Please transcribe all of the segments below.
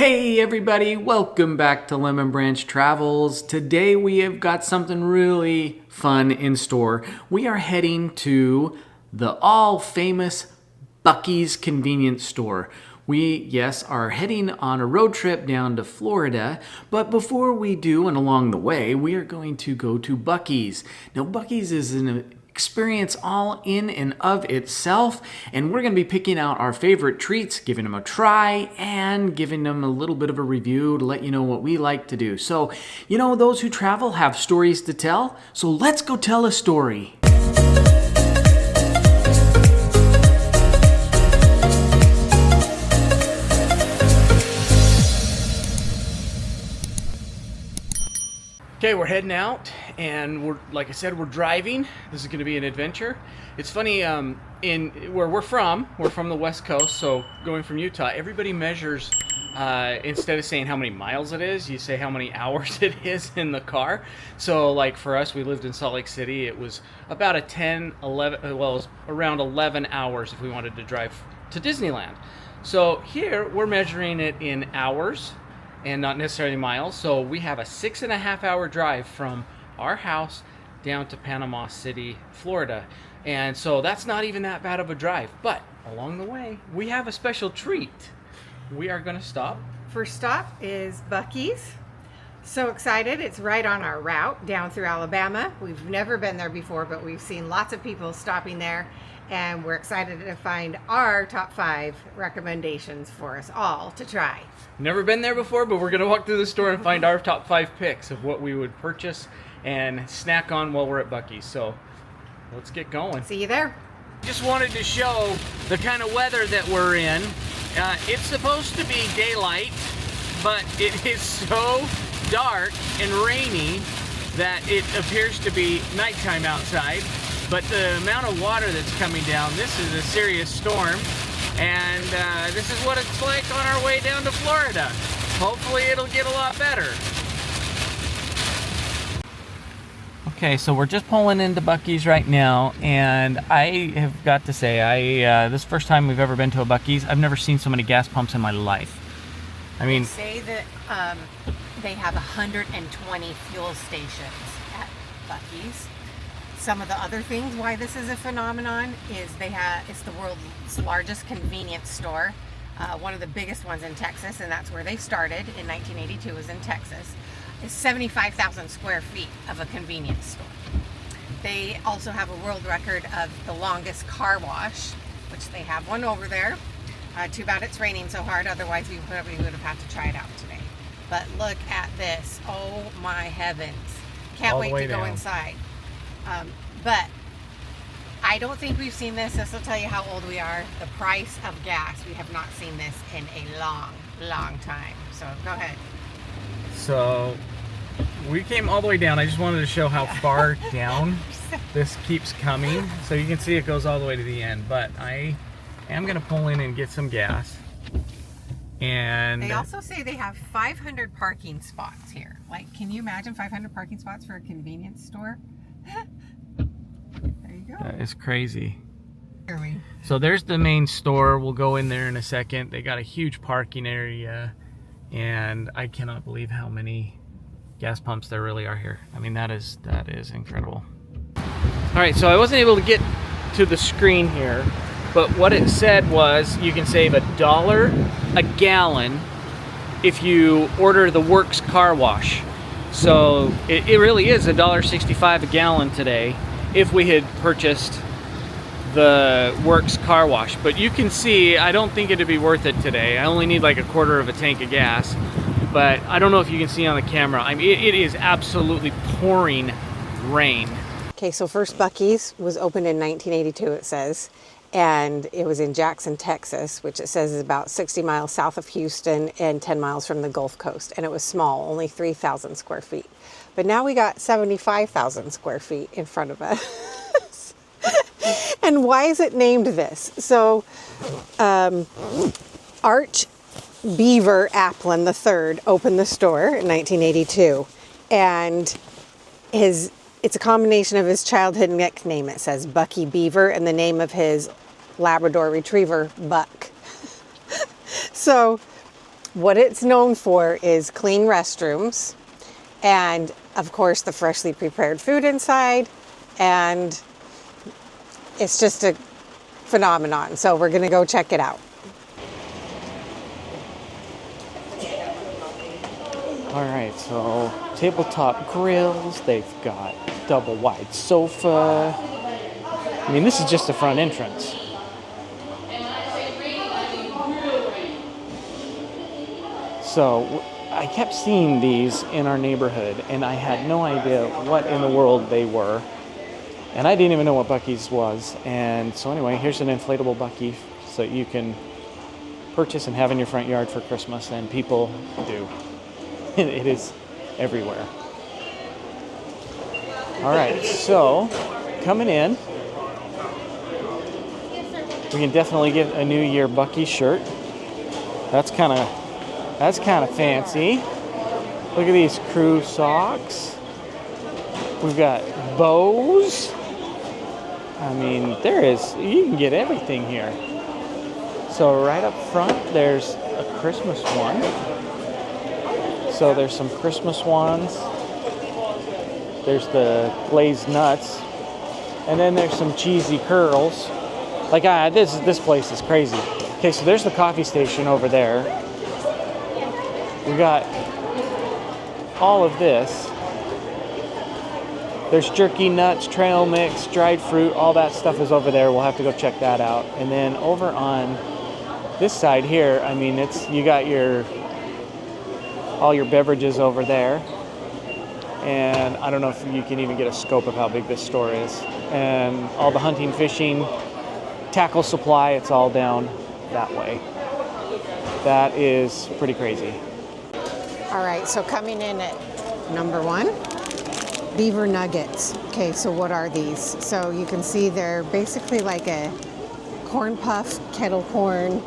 Hey everybody, welcome back to Lemon Branch Travels. Today we have got something really fun in store. We are heading to the all-famous Buc-ee's convenience store. We, yes, are heading on a road trip down to Florida, but before we do and along the way, we are going to go to Buc-ee's. Now Buc-ee's is an experience all in and of itself, and we're going to be picking out our favorite treats, giving them a try, and giving them a little bit of a review to let you know what we like to do. So, you know, those who travel have stories to tell, so let's go tell a story. Okay, we're heading out, and we're, like I said, we're driving. This is going to be an adventure. It's funny, in where we're from the West Coast, so going from Utah, everybody measures, instead of saying how many miles it is, you say how many hours it is in the car. So like for us, we lived in Salt Lake City, it was about a 11, well, it was around 11 hours if we wanted to drive to Disneyland. So here, we're measuring it in hours, and not necessarily miles. So we have a 6.5 hour drive from our house down to Panama City, Florida. And so that's not even that bad of a drive. But along the way, we have a special treat. We are gonna stop. First stop is Buc-ee's. So excited, it's right on our route down through Alabama. We've never been there before, but we've seen lots of people stopping there. And we're excited to find our top 5 recommendations for us all to try. Never been there before, but we're going to walk through the store and find our top 5 picks of what we would purchase and snack on while we're at Buc-ee's. So let's get going. See you there. Just wanted to show the kind of weather that we're in. It's supposed to be daylight, but it is so dark and rainy that it appears to be nighttime outside. But the amount of water that's coming down, this is a serious storm. And this is what it's like on our way down to Florida. Hopefully it'll get a lot better. Okay, so we're just pulling into Buc-ee's right now, and I have got to say, this is the first time we've ever been to a Buc-ee's. I've never seen so many gas pumps in my life. I mean, they say that they have 120 fuel stations at Buc-ee's. Some of the other things why this is a phenomenon is it's the world's largest convenience store, one of the biggest ones in Texas, and that's where they started in 1982, was in Texas. It's 75,000 square feet of a convenience store. They also have a world record of the longest car wash, which they have one over there. Too bad it's raining so hard, otherwise we probably would have had to try it out today. But look at this, oh my heavens. Can't wait to go inside. But I don't think we've seen this. This will tell you how old we are. The price of gas. We have not seen this in a long time. So go ahead. So we came all the way down. I just wanted to show how far down this keeps coming. So you can see it goes all the way to the end. But I am going to pull in and get some gas. And they also say they have 500 parking spots here. Like, can you imagine 500 parking spots for a convenience store? There you go. That is crazy. Here we. So there's the main store. We'll go in there in a second. They got a huge parking area, and I cannot believe how many gas pumps there really are here. I mean, that is incredible. All right, so I wasn't able to get to the screen here, but what it said was you can save $1 a gallon if you order the Works car wash. So it really is $1.65 a gallon today if we had purchased the Works car wash. But you can see, I don't think it'd be worth it today. I only need like a quarter of a tank of gas. But I don't know if you can see on the camera. I mean, it is absolutely pouring rain. Okay, so first Buc-ee's was opened in 1982, it says. And it was in Jackson, Texas, which it says is about 60 miles south of Houston and 10 miles from the Gulf Coast. And it was small, only 3,000 square feet. But now we got 75,000 square feet in front of us. And why is it named this? So, Arch Beaver Applin III opened the store in 1982. And it's a combination of his childhood nickname. It says Buc-ee Beaver, and the name of his Labrador Retriever, Buck. So What it's known for is clean restrooms and, of course, the freshly prepared food inside. And it's just a phenomenon. So we're going to go check it out. All right, so tabletop grills. They've got double wide sofa. I mean, this is just the front entrance. So I kept seeing these in our neighborhood, and I had no idea what in the world they were. And I didn't even know what Buc-ee's was. And so anyway, here's an inflatable Buc-ee so you can purchase and have in your front yard for Christmas, and people do. It is everywhere. All right, so coming in, we can definitely get a New Year Buc-ee shirt. That's kind of fancy. Look at these crew socks. We've got bows. I mean, you can get everything here. So right up front, there's a Christmas one. So there's some Christmas ones. There's the glazed nuts. And then there's some cheesy curls. Like, this place is crazy. Okay, so there's the coffee station over there. We got all of this. There's jerky, nuts, trail mix, dried fruit, all that stuff is over there. We'll have to go check that out. And then over on this side here, I mean, you got all your beverages over there. And I don't know if you can even get a scope of how big this store is. And all the hunting, fishing, tackle supply, it's all down that way. That is pretty crazy. All right, so coming in at number 1, Beaver Nuggets. Okay, so what are these? So you can see they're basically like a corn puff, kettle corn,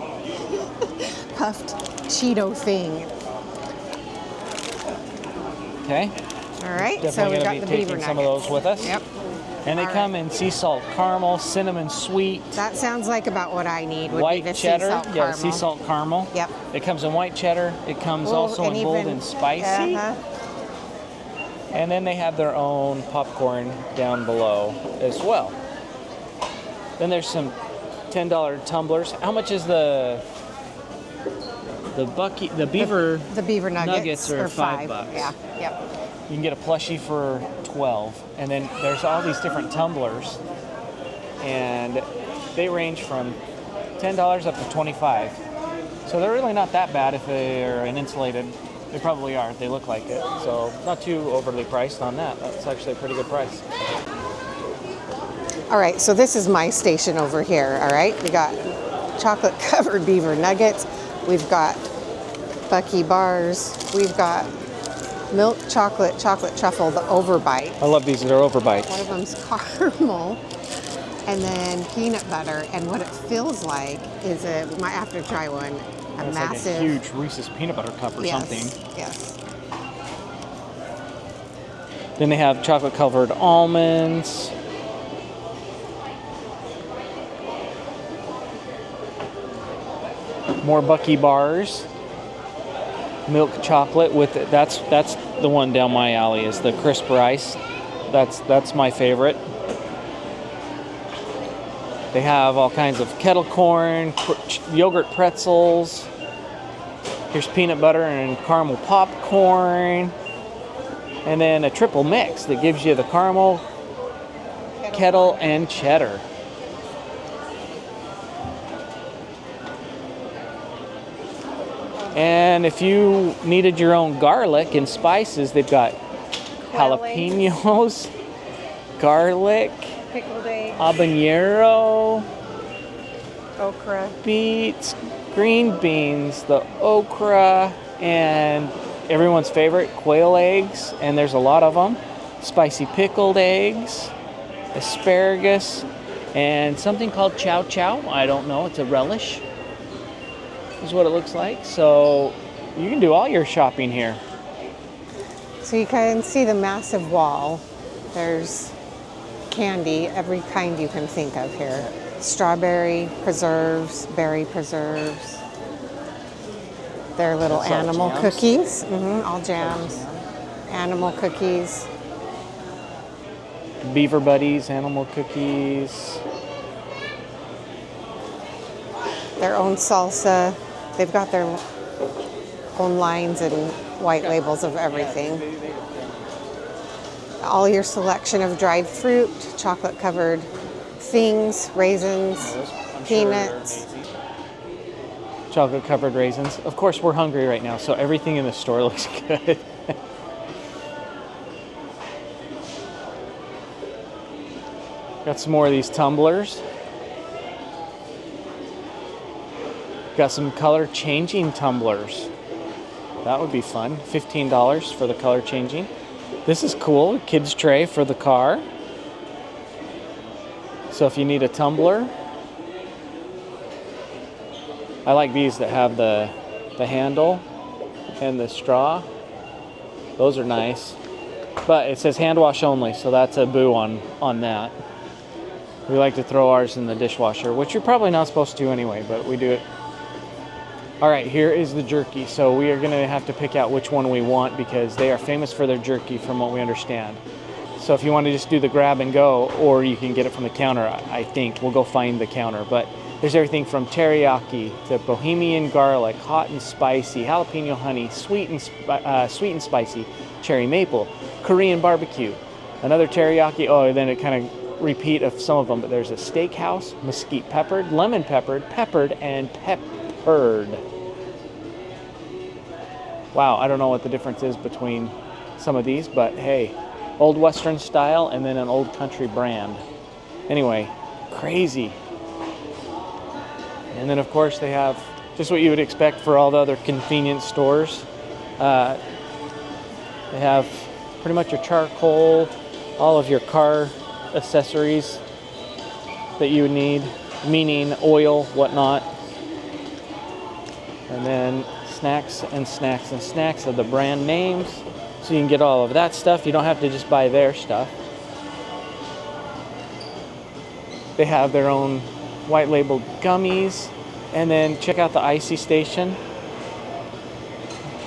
puffed Cheeto thing. Okay. All right, Definitely so we got the Beaver taking Nuggets. some of those with us. Yep. And they come in sea salt caramel, cinnamon sweet, That sounds like about what I need. Would be white the cheddar. Sea salt Yeah, caramel. sea salt caramel. Yep. It comes in white cheddar. It comes also in bold and spicy. And then they have their own popcorn down below as well. Then there's some $10 tumblers. How much is the Beaver The Beaver Nuggets are $5. $5. Yeah. Yep. You can get a plushie for $12. And then there's all these different tumblers. And they range from $10 up to $25. So they're really not that bad if they're an insulated. They probably are. They look like it. So not too overly priced on that. That's actually a pretty good price. All right, so this is my station over here. All right, we got chocolate covered Beaver Nuggets. We've got Buc-ee bars. We've got milk chocolate truffle, the overbite. I love these. They're overbites. One of them's caramel, and then peanut butter. And what it feels like is I have to try one. It's Massive, like a huge Reese's peanut butter cup or something. Yes. Then they have chocolate covered almonds. More Buc-ee bars. Milk chocolate with it. That's the one down my alley is the crisp rice. That's my favorite. They have all kinds of kettle corn, yogurt pretzels. Here's peanut butter and caramel popcorn. And then a triple mix that gives you the caramel, kettle, and cheddar. And if you needed your own garlic and spices, they've got jalapenos, garlic, Pickled egg, habanero, okra, beets, green beans, the okra, and everyone's favorite, quail eggs, and there's a lot of them. Spicy pickled eggs, asparagus, and something called chow chow. I don't know, it's a relish. Is what it looks like. So you can do all your shopping here. So you can see the massive wall. There's candy, every kind you can think of here. Strawberry preserves, berry preserves. Their little That's all animal jams? cookies. All jams. Animal cookies. Beaver Buddies, animal cookies. Their own salsa. They've got their own lines and white labels of everything. All your selection of dried fruit, chocolate covered things, raisins, peanuts. Chocolate covered raisins. Of course, we're hungry right now, so everything in the store looks good. Got some more of these tumblers. Got some color changing tumblers. That would be fun. $15 for the color changing. This is cool. Kids tray for the car. So if you need a tumbler, I like these that have the handle and the straw. Those are nice. But it says hand wash only, so that's a boo on that. We like to throw ours in the dishwasher, which you're probably not supposed to anyway, but we do it. All right, here is the jerky. So we are gonna have to pick out which one we want because they are famous for their jerky from what we understand. So if you want to just do the grab and go, or you can get it from the counter, I think. We'll go find the counter. But there's everything from teriyaki to bohemian garlic, hot and spicy, jalapeno honey, sweet and spicy, cherry maple, Korean barbecue, another teriyaki. Oh, and then it kind of repeat of some of them. But there's a steakhouse, mesquite peppered, lemon peppered, peppered, and peppered. Wow, I don't know what the difference is between some of these, but hey. Old Western style and then an old country brand. Anyway, crazy. And then of course they have just what you would expect for all the other convenience stores. They have pretty much your charcoal, all of your car accessories that you would need, meaning oil, whatnot. And then snacks and snacks and snacks of the brand names. So you can get all of that stuff. You don't have to just buy their stuff. They have their own white labeled gummies. And then check out the icy station.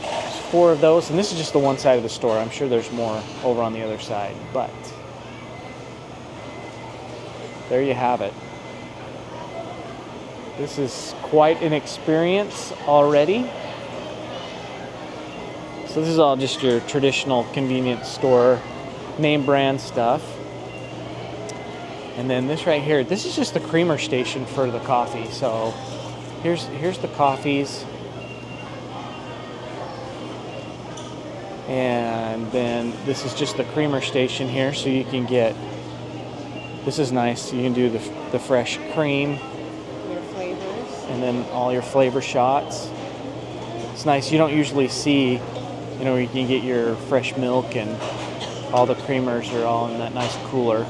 There's 4 of those. And this is just the one side of the store. I'm sure there's more over on the other side. But there you have it. This is quite an experience already. So this is all just your traditional convenience store name brand stuff. And then this right here, this is just the creamer station for the coffee. So here's the coffees. And then this is just the creamer station here, so you can get, this is nice, you can do the fresh cream. Your flavors. And then all your flavor shots. It's nice, you don't usually see, you know, you can get your fresh milk and all the creamers are all in that nice cooler.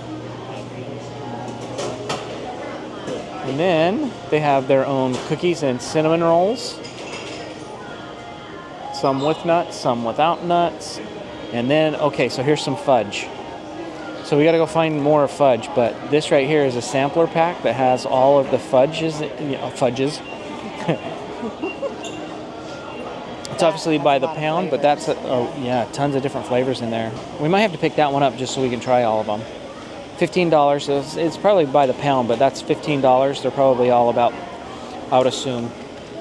And then they have their own cookies and cinnamon rolls. Some with nuts, some without nuts. And then, okay, so here's some fudge. So we gotta go find more fudge, but this right here is a sampler pack that has all of the fudges. It's obviously by the pound, but that's, tons of different flavors in there. We might have to pick that one up just so we can try all of them. $15, it's probably by the pound, but that's $15. They're probably all about, I would assume,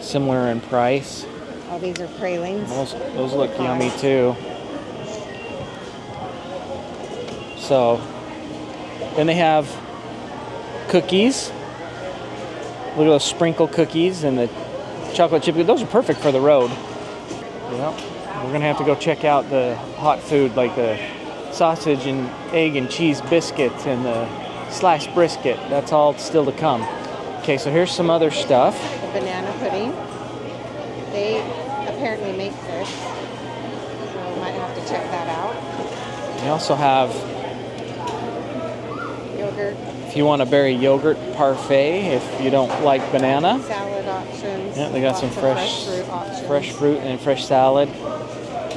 similar in price. Oh, these are pralines. Those look yummy too. So, then they have cookies. Look at those sprinkle cookies and the chocolate chip. Those are perfect for the road. Yep. We're gonna have to go check out the hot food, like the sausage and egg and cheese biscuits and the sliced brisket. That's all still to come. Okay, so here's some other stuff. The banana pudding. They apparently make this, so we might have to check that out. They also have Yogurt. If you want a berry yogurt parfait, if you don't like banana. Salad options. Yeah, they got some fresh fruit options. Fresh fruit and fresh salad.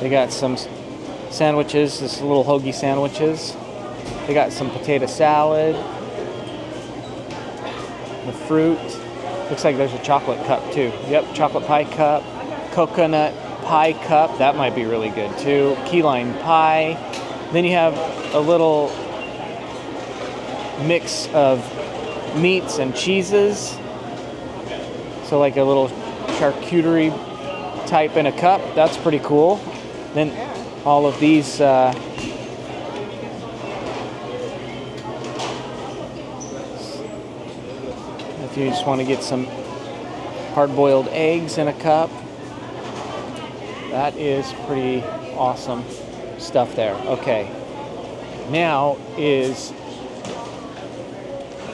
They got some sandwiches, this little hoagie sandwiches. They got some potato salad. The fruit. Looks like there's a chocolate cup too. Yep, chocolate pie cup. coconut pie cup. That might be really good too. Key lime pie. Then you have a little mix of meats and cheeses. So like a little charcuterie type in a cup. That's pretty cool. Then all of these if you just want to get some hard-boiled eggs in a cup. That is pretty awesome stuff there. Okay. Now is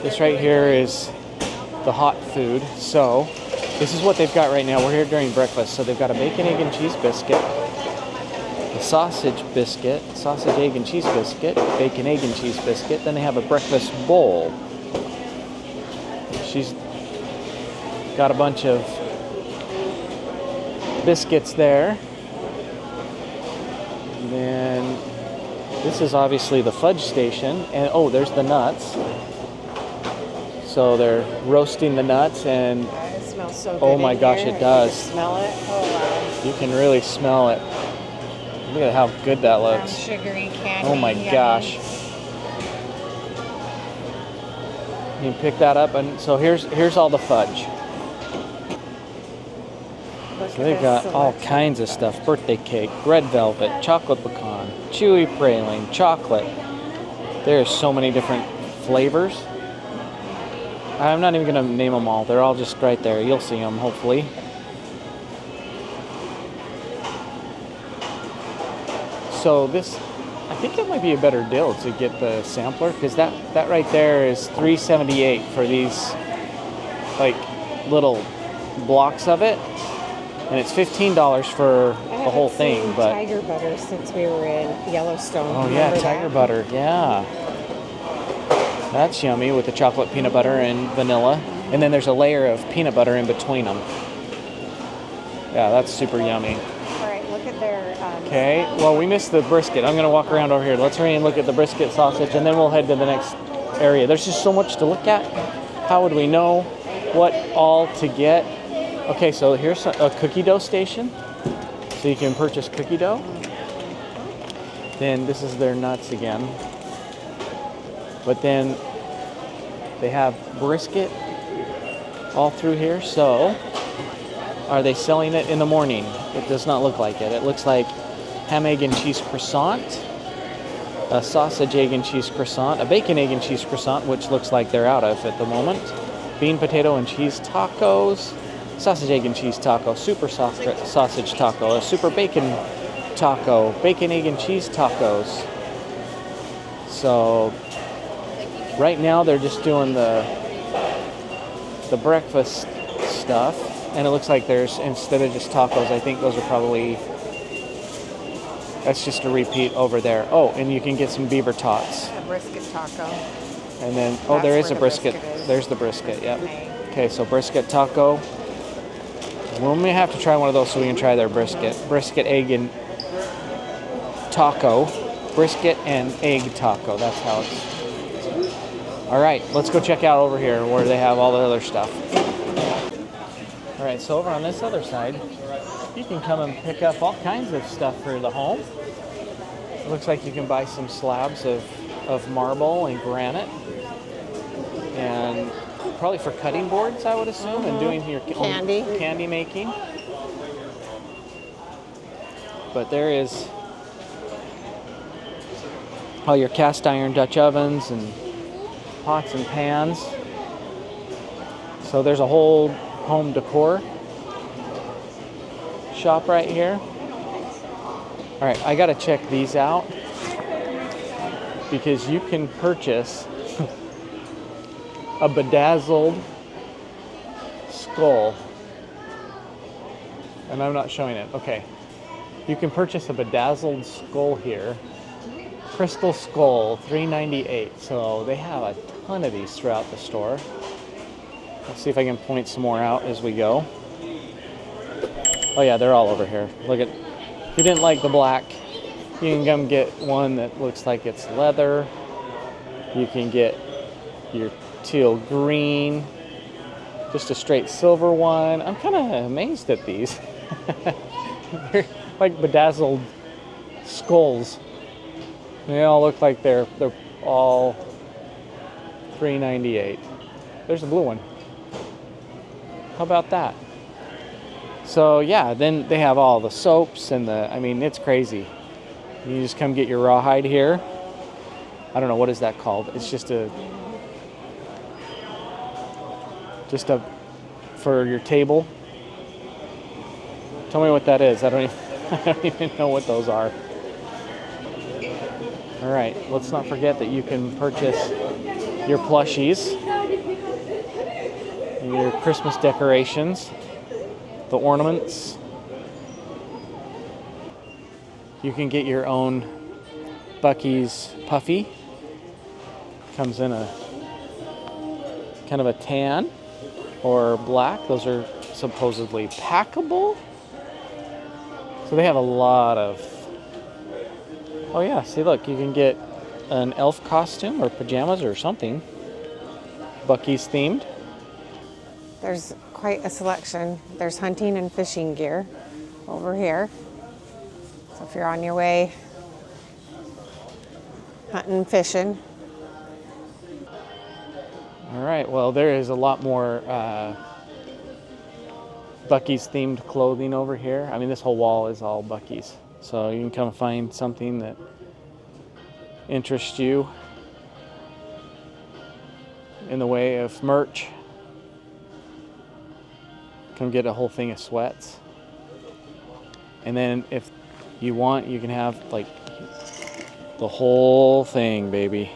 this right here is the hot food. So this is what they've got right now. We're here during breakfast. So they've got a bacon, egg, and cheese biscuit, a sausage biscuit, sausage, egg, and cheese biscuit, bacon, egg, and cheese biscuit. Then they have a breakfast bowl. She's got a bunch of biscuits there. And then this is obviously the fudge station. And oh, there's the nuts. So they're roasting the nuts and It smells so good. oh my gosh, it does. You can smell it. Oh wow. You can really smell it. Look at how good that looks. Sugary candy. Oh my gosh. You can pick that up, and so here's all the fudge. So they've got all kinds of stuff. Birthday cake, red velvet, chocolate pecan, chewy praline, chocolate. There's so many different flavors. I'm not even going to name them all. They're all just right there. You'll see them, hopefully. So this, I think it might be a better deal to get the sampler, because that right there is $3.78 for these like little blocks of it, and it's $15 for the whole thing. But tiger butter since we were in Yellowstone. oh yeah, tiger butter, yeah. That's yummy with the chocolate peanut butter and vanilla. And then there's a layer of peanut butter in between them. Yeah, that's super yummy. All right, look at their... Okay, well, we missed the brisket. I'm going to walk around over here. Let's hurry and look at the brisket sausage, and then we'll head to the next area. There's just so much to look at. How would we know what all to get? Okay, so here's a cookie dough station. So you can purchase cookie dough. Then this is their nuts again. But then they have brisket all through here. So are they selling it in the morning? It does not look like it. It looks like ham, egg, and cheese croissant, a sausage, egg, and cheese croissant, a bacon, egg, and cheese croissant, which looks like they're out of at the moment, bean, potato, and cheese tacos, sausage, egg, and cheese taco, super sausage taco, a super bacon taco, bacon, egg, and cheese tacos. So right now they're just doing the breakfast stuff, and it looks like there's, instead of just tacos, I think those are probably, that's just a repeat over there. Oh, and you can get some beaver tots. A brisket taco. And then, oh, there is a brisket. There's the brisket, yep. Okay, so brisket taco. We may have to try one of those so we can try their brisket. Brisket, egg, and taco. Brisket and egg taco. That's how it's... All right, let's go check out over here where they have all the other stuff. All right, so over on this other side, you can come and pick up all kinds of stuff for the home. It looks like you can buy some slabs of marble and granite, and probably for cutting boards, I would assume, and doing your own candy making. But there is all your cast iron Dutch ovens and pots and pans. So there's a whole home decor shop right here. All right, I gotta check these out because you can purchase a bedazzled skull, and I'm not showing it. Okay, you can purchase a bedazzled skull here. Crystal skull, $3.98. So they have a ton of these throughout the store. Let's see if I can point some more out as we go. Oh yeah, they're all over here. Look at, if you didn't like the black, you can come get one that looks like it's leather. You can get your teal green, just a straight silver one. I'm kind of amazed at these. They're like bedazzled skulls. They all look like they're all $3.98. There's a blue one. How about that? So yeah, then they have all the soaps and I mean, it's crazy. You just come get your rawhide here. I don't know, what is that called? It's just a for your table. Tell me what that is. I don't even know what those are. All right, let's not forget that you can purchase your plushies, your Christmas decorations, the ornaments. You can get your own Buc-ee's Puffy. Comes in a kind of a tan or black. Those are supposedly packable. So they have a lot of... Oh yeah, see, look, you can get an elf costume or pajamas or something. Buc-ee's themed. There's quite a selection. There's hunting and fishing gear over here. So if you're on your way hunting and fishing. All right, well, there is a lot more Buc-ee's themed clothing over here. I mean, this whole wall is all Buc-ee's. So you can come find something that interests you in the way of merch. Come get a whole thing of sweats. And then if you want, you can have like the whole thing, baby.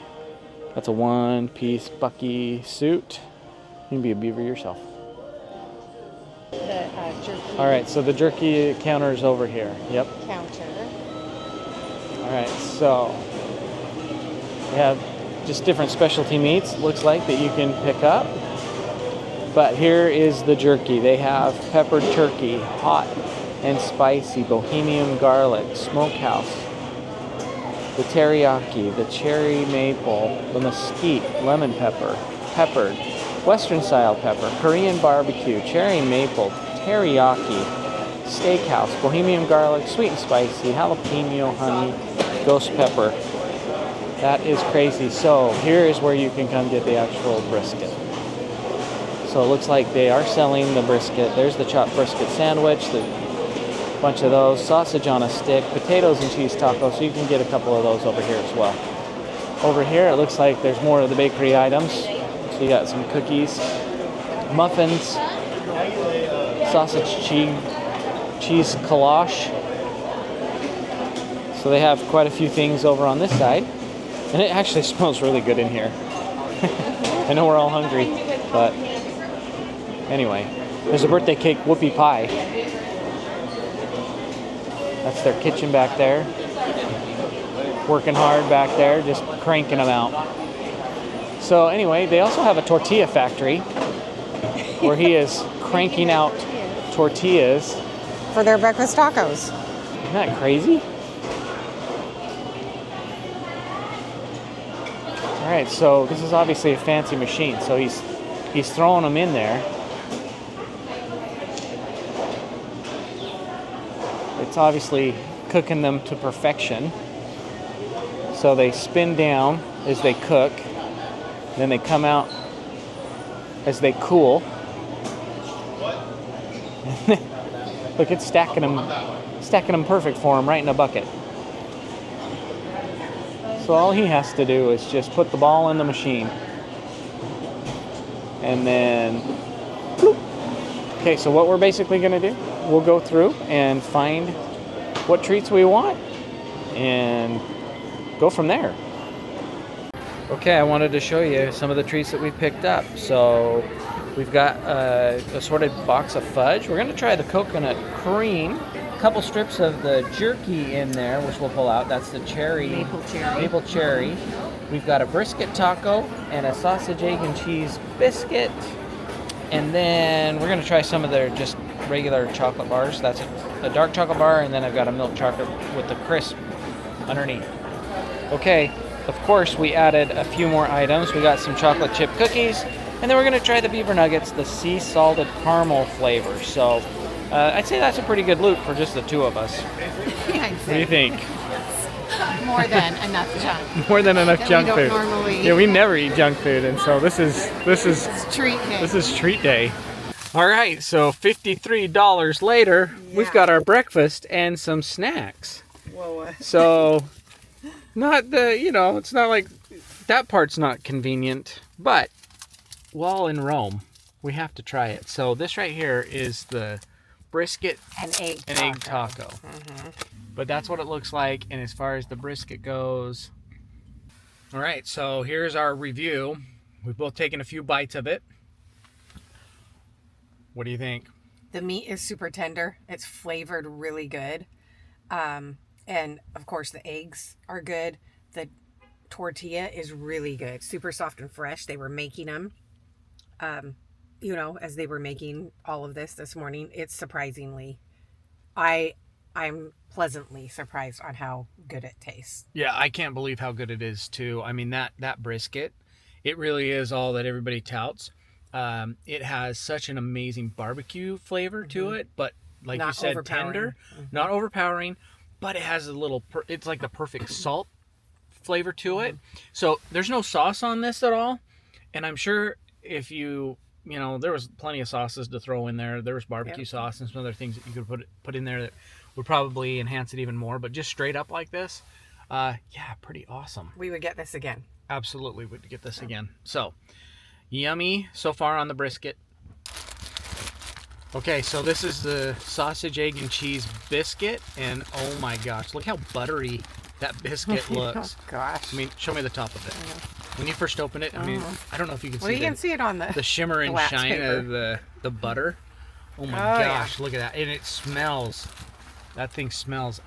That's a one-piece Buc-ee suit. You can be a beaver yourself. The jerky. All right, so the jerky counter is over here. Yep. Counter. All right, so we have just different specialty meats, looks like, that you can pick up. But here is the jerky. They have peppered turkey, hot and spicy, bohemian garlic, smokehouse, the teriyaki, the cherry maple, the mesquite, lemon pepper, peppered, western style pepper, Korean barbecue, cherry maple, teriyaki, steakhouse, bohemian garlic, sweet and spicy, jalapeno, honey, ghost pepper. That is crazy. So here is where you can come get the actual brisket. So it looks like they are selling the brisket. There's the chopped brisket sandwich, the bunch of those, sausage on a stick, potatoes and cheese tacos, so you can get a couple of those over here as well. Over here it looks like there's more of the bakery items. So you got some cookies, muffins, sausage cheese coloche. So they have quite a few things over on this side. And it actually smells really good in here. I know we're all hungry, but anyway. There's a birthday cake whoopie pie. That's their kitchen back there. Working hard back there, just cranking them out. So anyway, they also have a tortilla factory where he is cranking out tortillas. For their breakfast tacos. Isn't that crazy? All right, so this is obviously a fancy machine. So he's throwing them in there. It's obviously cooking them to perfection. So they spin down as they cook. Then they come out as they cool. Look, it's stacking them perfect for him right in a bucket. So all he has to do is just put the ball in the machine. And then, bloop. Okay, so what we're basically going to do, we'll go through and find what treats we want and go from there. Okay, I wanted to show you some of the treats that we picked up. So we've got an assorted box of fudge. We're going to try the coconut cream. A couple strips of the jerky in there, which we'll pull out. That's the cherry. Maple cherry. We've got a brisket taco and a sausage, egg, and cheese biscuit. And then we're going to try some of their just regular chocolate bars. That's a dark chocolate bar, and then I've got a milk chocolate with the crisp underneath. Okay, of course we added a few more items. We got some chocolate chip cookies, and then we're going to try the Beaver Nuggets, the sea salted caramel flavor. So I'd say that's a pretty good loot for just the two of us. Yeah, I'd What do say you think? more than enough junk. More than enough That junk we don't food. normally Yeah, we never eat junk food, and so this is treat day. this is treat day. All right, so $53 later, we've got our breakfast and some snacks. Whoa. So, not the, you know, it's not like that part's not convenient, but while in Rome, we have to try it. So this right here is the brisket An egg taco. But that's what it looks like, and as far as the brisket goes. All right, so here's our review. We've both taken a few bites of it. What do you think? The meat is super tender. It's flavored really good. And of course the eggs are good. The tortilla is really good. Super soft and fresh. They were making them, you know, as they were making all of this morning. It's surprisingly, I'm pleasantly surprised on how good it tastes. Yeah, I can't believe how good it is too. I mean, that brisket, it really is all that everybody touts. It has such an amazing barbecue flavor to it, but like Not you said, overpowering. tender, not overpowering, but it has a little, it's like the perfect salt flavor to it. So there's no sauce on this at all. And I'm sure if you know, there was plenty of sauces to throw in there. There was barbecue sauce and some other things that you could put in there that would probably enhance it even more. But just straight up like this, yeah, pretty awesome. We would get this again. Absolutely would get this again. So, yummy so far on the brisket. Okay, so this is the sausage, egg, and cheese biscuit. And oh my gosh, look how buttery that biscuit looks. Oh gosh. I mean, show me the top of it. When you first open it, I mean, I don't know if you can Well, see you can see it on the shimmer and wax shine paper. of the butter. Oh my gosh, look at that. And it smells, that thing smells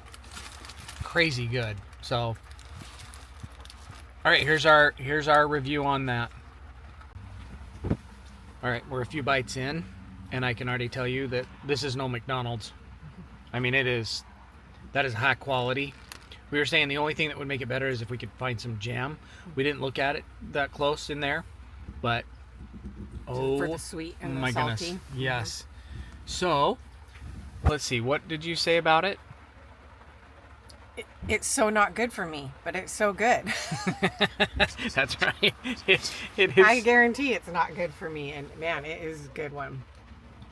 crazy good. So, all right, here's our review on that. All right, we're a few bites in, and I can already tell you that this is no McDonald's. I mean, that is high quality. We were saying the only thing that would make it better is if we could find some jam. We didn't look at it that close in there, but for the sweet and my the salty. goodness, yes. So, let's see. What did you say about it? It's so not good for me, but it's so good. That's right. It is. I guarantee it's not good for me, and man, it is a good one.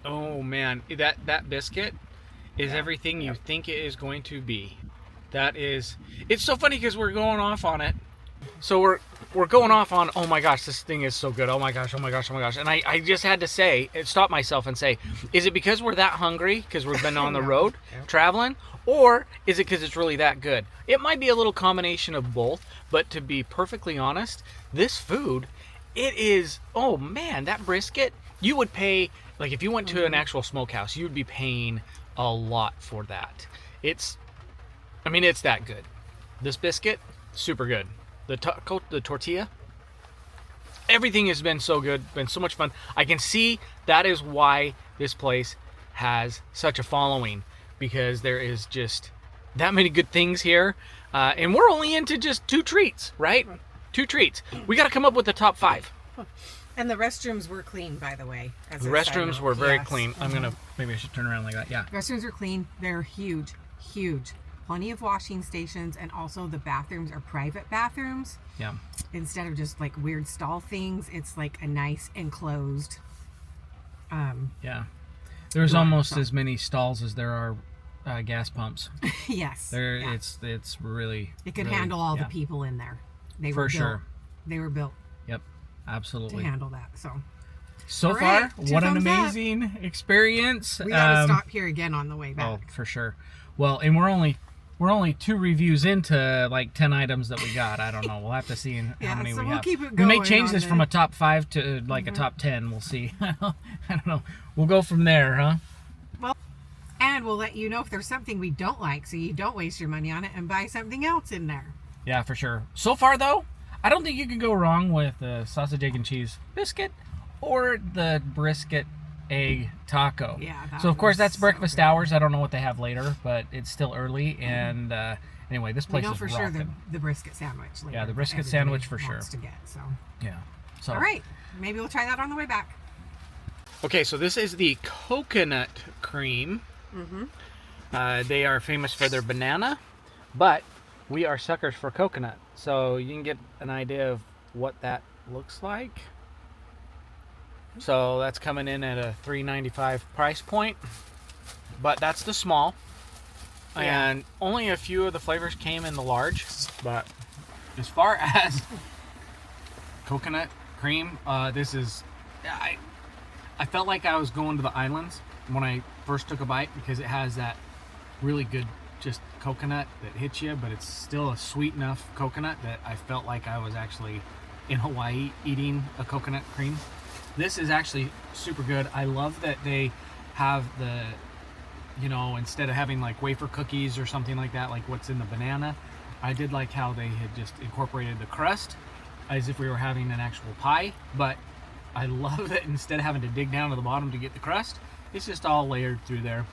Oh man, that biscuit is everything you think it is going to be. That is. It's so funny because we're going off on it. So we're going off on, oh my gosh, this thing is so good. Oh my gosh, oh my gosh, oh my gosh. And I just had to stop myself and say, is it because we're that hungry because we've been on the road traveling? Or is it because it's really that good? It might be a little combination of both, but to be perfectly honest, this food, it is, oh man, that brisket, you would pay, like if you went to an actual smokehouse, you would be paying a lot for that. It's that good. This biscuit, super good. The taco, the tortilla, everything has been so good, been so much fun. I can see that is why this place has such a following, because there is just that many good things here. And we're only into just 2 treats, right? 2 treats. We got to come up with the top 5. And the restrooms were clean, by the way. The restrooms were very clean. Maybe I should turn around like that. Yeah. Restrooms are clean. They're huge, huge. Plenty of washing stations, and also the bathrooms are private bathrooms. Yeah. Instead of just like weird stall things, it's like a nice enclosed. Yeah. There's almost as many stalls as there are gas pumps. Yes. It's really. It could really, handle all the people in there. They were For sure. They were built Yep. Absolutely. to handle that. So All right, far, 2 what an thumbs up. amazing experience. We gotta stop here again on the way back. Oh, for sure. Well, and we're only 2 reviews into like 10 items that we got. I don't know. We'll have to see how many so we we'll have. keep it We may going change on this the- from a top 5 to like a top 10. We'll see. I don't know. We'll go from there, huh? Well, and we'll let you know if there's something we don't like, so you don't waste your money on it and buy something else in there. Yeah, for sure. So far, though, I don't think you can go wrong with the sausage, egg, and cheese biscuit or the brisket egg taco. Yeah. So, of course, that's so breakfast good. hours. I don't know what they have later, but it's still early. And anyway, this We place know is for sure rocking. the brisket sandwich. Later Yeah, the brisket that sandwich everybody for wants sure. to get, so. Yeah. So, All right. Maybe we'll try that on the way back. Okay, so this is the coconut cream. They are famous for their banana, but we are suckers for coconut. So you can get an idea of what that looks like. So that's coming in at a $3.95 price point, but that's the small. And only a few of the flavors came in the large, but as far as coconut cream, this is, I felt like I was going to the islands when I first took a bite, because it has that really good just coconut that hits you, but it's still a sweet enough coconut that I felt like I was actually in Hawaii eating a coconut cream. This is actually super good. I love that they have the, you know, instead of having like wafer cookies or something like that, like what's in the banana, I did like how they had just incorporated the crust as if we were having an actual pie. But I love that instead of having to dig down to the bottom to get the crust, it's just all layered through there.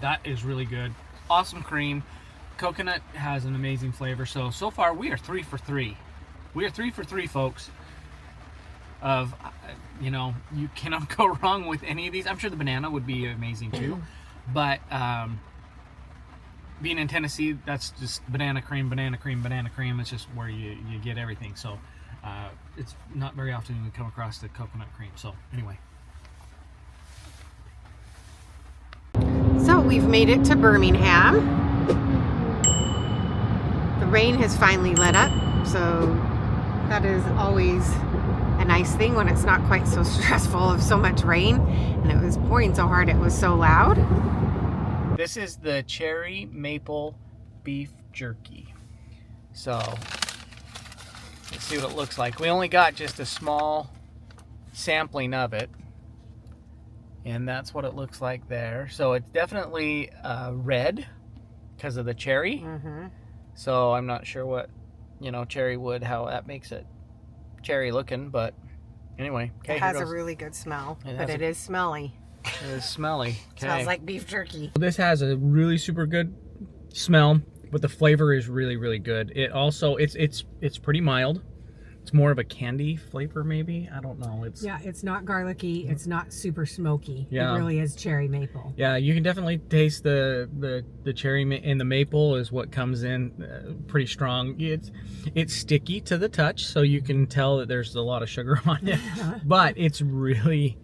That is really good. Awesome cream. Coconut has an amazing flavor. So far we are 3 for 3. We are 3 for 3, folks. Of, you know, you cannot go wrong with any of these. I'm sure the banana would be amazing too, but being in Tennessee, that's just banana cream, banana cream, banana cream. It's just where you get everything. So it's not very often you come across the coconut cream. So anyway. So we've made it to Birmingham. The rain has finally let up, so that is always a nice thing when it's not quite so stressful of so much rain, and it was pouring so hard it was so loud. This is the cherry maple beef jerky. So let's see what it looks like. We only got just a small sampling of it, and that's what it looks like there. So it's definitely red because of the cherry. So I'm not sure what, you know, cherry wood, how that makes it cherry looking, but anyway. Okay, it has a really good smell, but it is smelly. It is smelly. Okay. Smells like beef jerky. This has a really super good smell, but the flavor is really, really good. It also, it's pretty mild. It's more of a candy flavor, maybe. I don't know. It's not garlicky. It's not super smoky. Yeah. It really is cherry maple. Yeah, you can definitely taste the cherry, and the maple is what comes in pretty strong. It's sticky to the touch, so you can tell that there's a lot of sugar on it, but it's really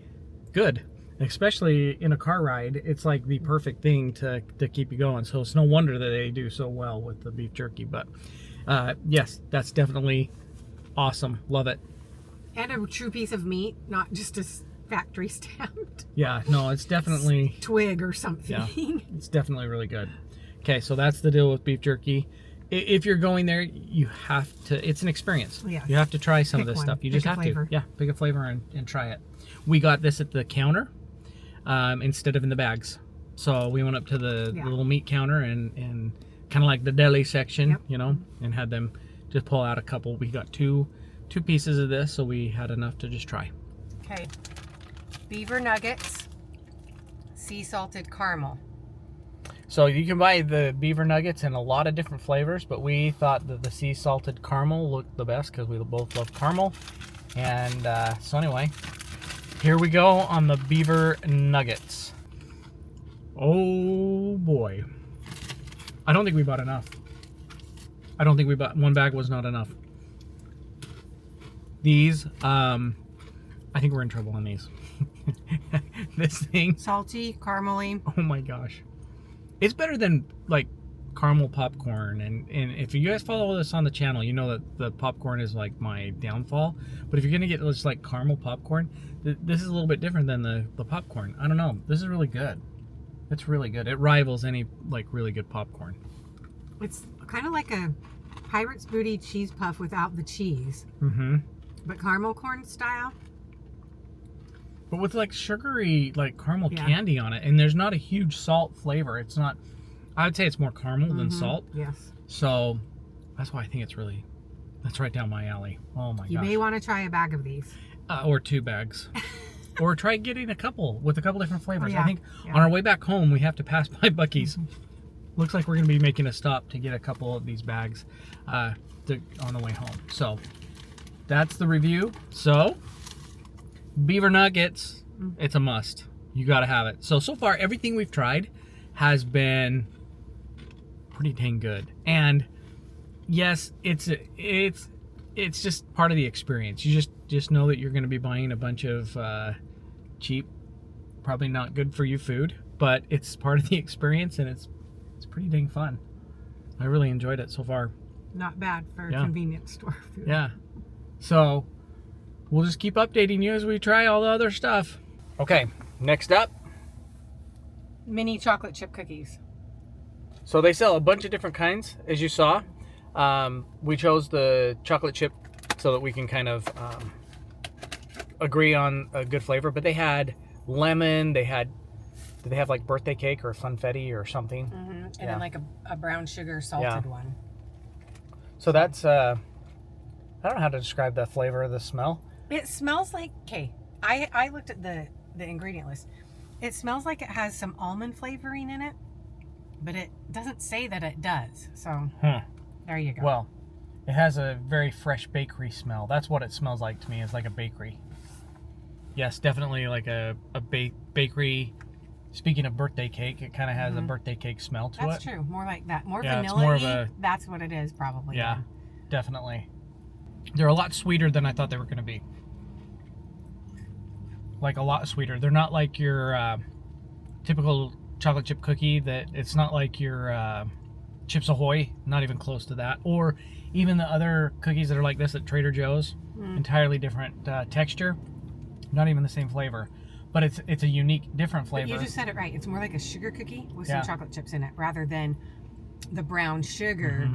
good. Especially in a car ride, it's like the perfect thing to keep you going. So it's no wonder that they do so well with the beef jerky. But yes, that's definitely awesome. Love it. And a true piece of meat, not just a factory stamped. Yeah, no, it's definitely twig or something. Yeah, it's definitely really good. Okay, so that's the deal with beef jerky. If you're going there, you have to, it's an experience. Yeah. You have to try some of this stuff. You just have to. Yeah, pick a flavor and try it. We got this at the counter instead of in the bags. So we went up to the little meat counter and kind of like the deli section, you know, and had them just pull out a couple. We got two pieces of this, so we had enough to just try. Okay. Beaver Nuggets, sea salted caramel. So you can buy the Beaver Nuggets in a lot of different flavors, but we thought that the sea salted caramel looked the best because we both love caramel. And so anyway, here we go on the Beaver Nuggets. Oh boy. I don't think we bought enough. I don't think we bought, one bag was not enough. These, I think we're in trouble on these. This thing. Salty, caramely. Oh my gosh. It's better than like caramel popcorn. And if you guys follow this on the channel, you know that the popcorn is like my downfall. But if you're going to get just like caramel popcorn, this is a little bit different than the popcorn. I don't know. This is really good. It's really good. It rivals any like really good popcorn. It's kind of like a Pirate's Booty cheese puff without the cheese. But caramel corn style. But with like sugary, like caramel candy on it. And there's not a huge salt flavor. It's not, I would say it's more caramel than salt. Yes. So that's why I think it's really, that's right down my alley. Oh my gosh. You may want to try a bag of these. Or 2 bags. Or try getting a couple with a couple different flavors. I think Yeah. on our way back home, we have to pass by Buc-ee's. Looks like we're going to be making a stop to get a couple of these bags on the way home. So that's the review. So Beaver Nuggets, It's a must. You got to have it. So far, everything we've tried has been pretty dang good. And yes, it's just part of the experience. You just know that you're going to be buying a bunch of cheap, probably not good for you food, but it's part of the experience, and it's pretty dang fun. I really enjoyed it so far. Not bad for convenience store food. Yeah. So we'll just keep updating you as we try all the other stuff. Okay, next up. Mini chocolate chip cookies. So they sell a bunch of different kinds, as you saw. We chose the chocolate chip so that we can kind of agree on a good flavor. But they had lemon. Did they have like birthday cake or funfetti or something? Mm-hmm. And then like a brown sugar salted one. So that's I don't know how to describe the flavor or the smell. It smells like, I looked at the ingredient list. It smells like it has some almond flavoring in it, but it doesn't say that it does. So there you go. Well, it has a very fresh bakery smell. That's what it smells like to me. It's like a bakery. Yes, definitely like a bakery. Speaking of birthday cake, it kind of has a birthday cake smell to it. That's true. More like that. More Yeah, vanilla. it's more of a, that's what it is, probably. Yeah, definitely. They're a lot sweeter than I thought they were going to be. Like a lot sweeter. They're not like your typical chocolate chip cookie. That it's not like your Chips Ahoy. Not even close to that. Or even the other cookies that are like this at Trader Joe's. Entirely different texture. Not even the same flavor. But it's a unique, different flavor. But you just said it right. It's more like a sugar cookie with some chocolate chips in it, rather than the brown sugar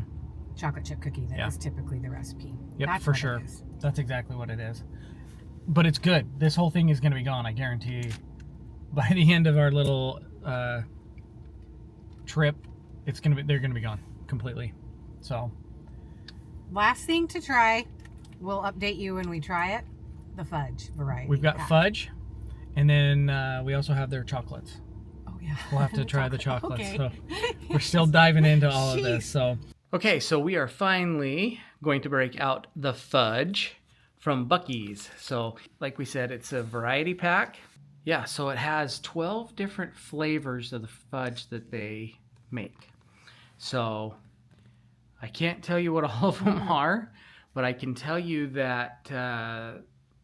chocolate chip cookie that is typically the recipe. Yep, That's for what sure. it is. That's exactly what it is. But it's good. This whole thing is going to be gone, I guarantee you. By the end of our little trip, they're going to be gone completely. So, last thing to try, we'll update you when we try it. The fudge variety. We've got fudge, and then we also have their chocolates. Oh yeah. We'll have to try the chocolates. Okay. So we're still diving into all of this. So okay, so we are finally going to break out the fudge from Buc-ee's. So like we said, it's a variety pack. Yeah, so it has 12 different flavors of the fudge that they make. So I can't tell you what all of them are, but I can tell you that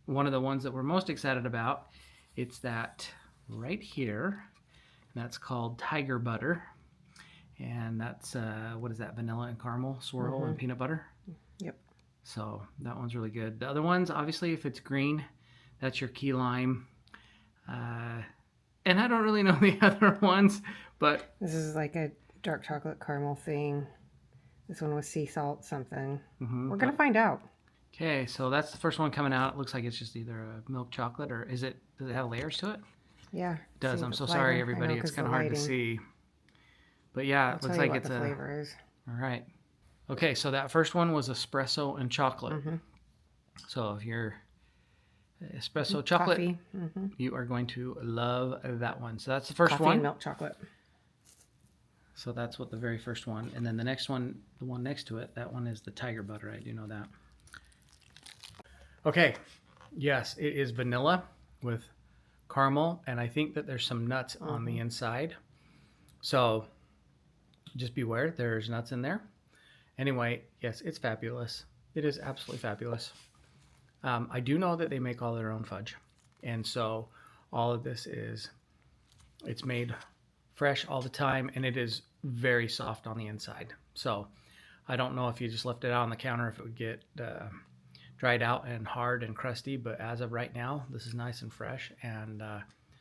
one of the ones that we're most excited about, it's that right here. That's called Tiger Butter. And that's, what is that, vanilla and caramel swirl and peanut butter? Yep. So that one's really good. The other ones, obviously, if it's green, that's your key lime. And I don't really know the other ones, but... This is like a dark chocolate caramel thing. This one was sea salt something. We're going to find out. Okay, so that's the first one coming out. It looks like it's just either a milk chocolate or does it have layers to it? Yeah. It does. I'm so sorry, everybody. It's kind of hard to see. But yeah, it looks like it's a flavor is. All right. Okay, so that first one was espresso and chocolate. So if you're espresso chocolate, you are going to love that one. So that's the first Coffee one. And milk chocolate. So that's what the very first one. And then the next one, the one next to it, that one is the tiger butter. I do know that. Okay, yes, it is vanilla with caramel, and I think that there's some nuts on the inside. So just beware, there's nuts in there. Anyway, yes, it's fabulous. It is absolutely fabulous. I do know that they make all their own fudge, and so all of this it's made fresh all the time, and it is very soft on the inside. So I don't know if you just left it out on the counter if it would get dried out and hard and crusty, but as of right now, this is nice and fresh and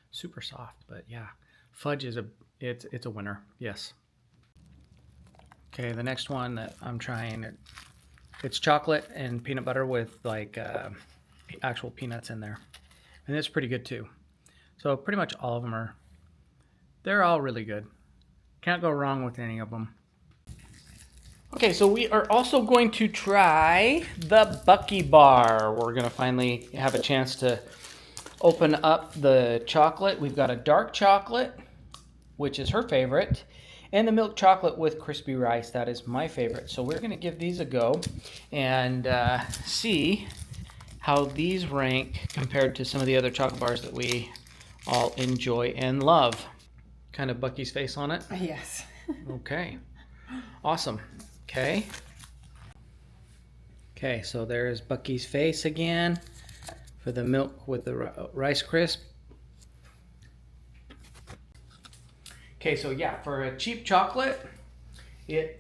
super soft. But yeah, fudge is it's a winner. Yes. Okay, the next one that I'm trying, it's chocolate and peanut butter with like actual peanuts in there, and it's pretty good too. So pretty much all of them they're all really good. Can't go wrong with any of them. Okay, so we are also going to try the Buc-ee bar. We're going to finally have a chance to open up the chocolate. We've got a dark chocolate, which is her favorite, and the milk chocolate with crispy rice. That is my favorite. So we're going to give these a go and see how these rank compared to some of the other chocolate bars that we all enjoy and love. Kind of Buc-ee's face on it. Yes. Okay. Awesome. Okay. Okay, so there's Buc-ee's face again for the milk with the Rice Crisp. Okay, so yeah, for a cheap chocolate, it's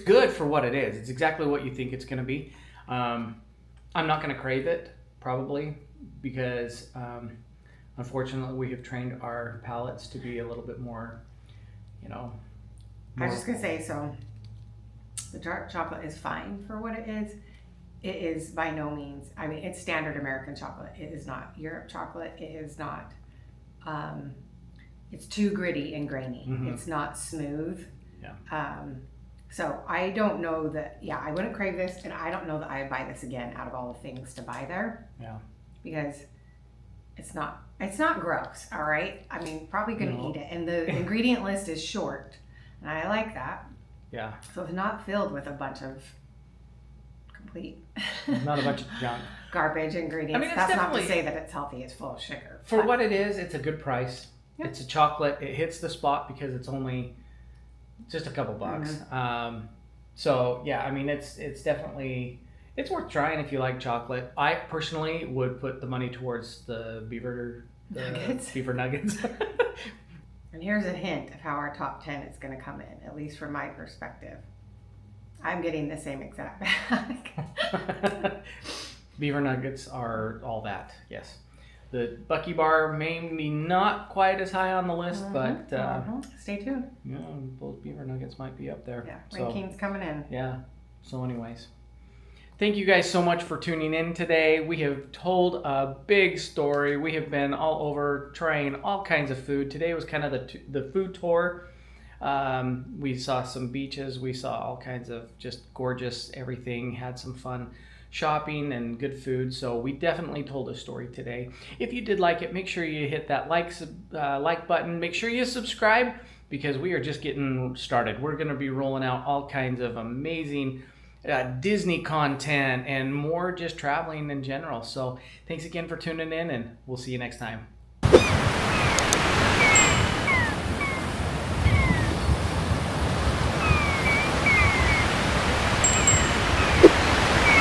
good for what it is. It's exactly what you think it's going to be. I'm not going to crave it, probably, because unfortunately we have trained our palates to be a little bit more, I was just going to say, so the dark chocolate is fine for what it is. It is by no means, I mean, it's standard American chocolate. It is not Europe chocolate. It is not, it's too gritty and grainy. Mm-hmm. It's not smooth. Yeah. So I don't know that, I wouldn't crave this, and I don't know that I would buy this again out of all the things to buy there. Yeah. Because it's not gross, all right? I mean, probably gonna eat it. And the ingredient list is short, and I like that. Yeah. So it's not filled with a bunch of complete Not a bunch of junk. garbage ingredients. I mean, it's That's not to definitely- say that it's healthy. It's full of sugar. For what it is, it's a good price. Yeah. It's a chocolate. It hits the spot because it's only just a couple bucks. Mm-hmm. So yeah, I mean, it's definitely, it's worth trying if you like chocolate. I personally would put the money towards the Beaver Nuggets. And here's a hint of how our top 10 is going to come in, at least from my perspective. I'm getting the same exact bag. Beaver Nuggets are all that, yes. The Buc-ee bar maybe not quite as high on the list, but stay tuned. Those Beaver Nuggets might be up there. Yeah, rankings coming in. Yeah. So anyways, thank you guys so much for tuning in today. We have told a big story. We have been all over trying all kinds of food. Today was kind of the food tour. We saw some beaches. We saw all kinds of just gorgeous everything. Had some fun shopping and good food. So we definitely told a story today. If you did like it, make sure you hit that like button. Make sure you subscribe, because we are just getting started. We're going to be rolling out all kinds of amazing Disney content and more, just traveling in general. So thanks again for tuning in, and we'll see you next time.